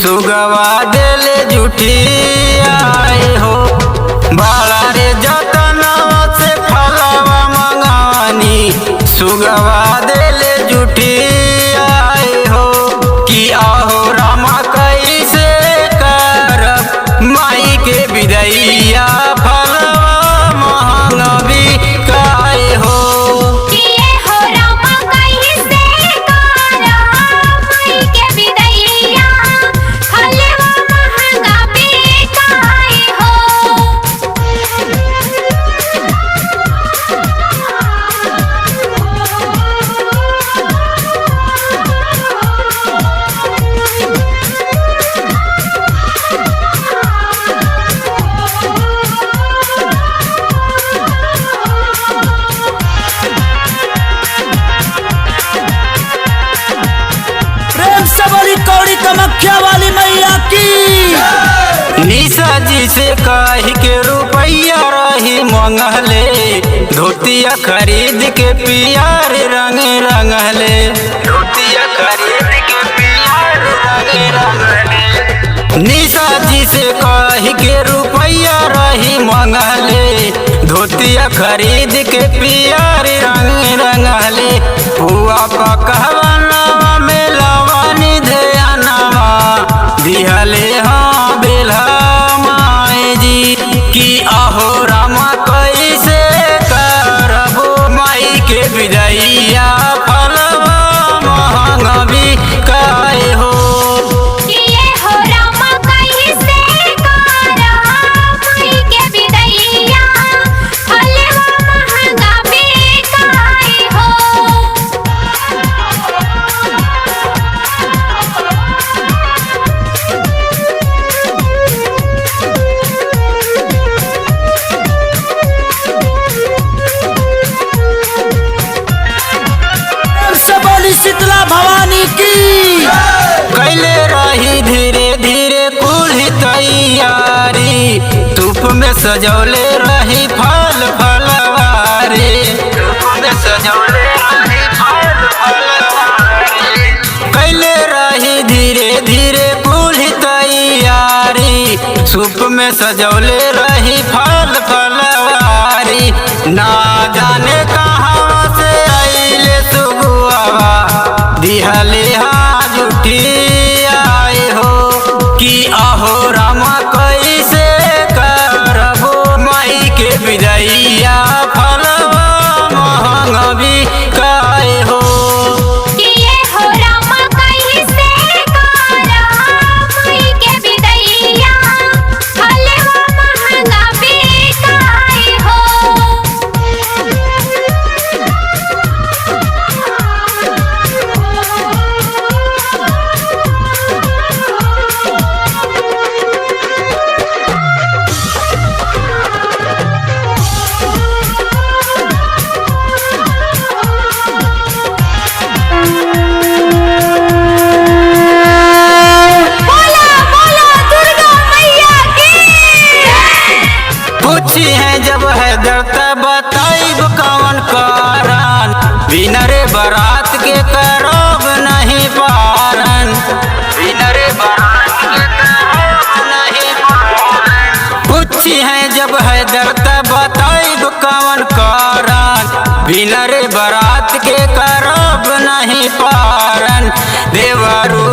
सुगवा देले जुठी आए हो। बाला रे जतनवा से फलवा मंगानी सुगवा देले जुठी आए हो। कि आहो रामा कैसे करब माई के विदैया फलवा महंगा बिकाए हो। कामाख्या वाली मैया की। निशा जी से कह के रुपया रही मंगले धोतिया खरीद के पियार रंग रंगले। धोतिया खरीद के पियार रंग रंगले। निशा जी से कह के रुपया रही मंगले धोतिया खरीद के पियार रंग रंगले। हुआ पकवाना में लवानी ध्यानवा दिहले हाँ बेला माए जी। कि आहो रामा कैसे करबो माई के विदैया फलवा महंगा बिकाए हो। शीतला भवानी की। कैले रही धीरे धीरे कुल्ही तैयारी धूप में सजौले रही फल फलवारी। धूप में सजौले रही फल फलवारी। कैले रही धीरे धीरे कुल्ही तैयारी धूप में सजौले रही फल फलवारी। ना जाने कहाँ से आइले सुगुआ दिहले हाँ जुठी आए हो। कि आहो रामा कैसे करबो माई के विदैया फलवा महंगा बिकाए हो। जब है दर्द बताइब कौन कारण बिना रे बारात के करब नहीं पारन। बिना रे बारात के करब नहीं पारन। पूछी है जब है दर्द बताइब कौन कारण बिना रे बारात के करब नहीं पारन। देवरू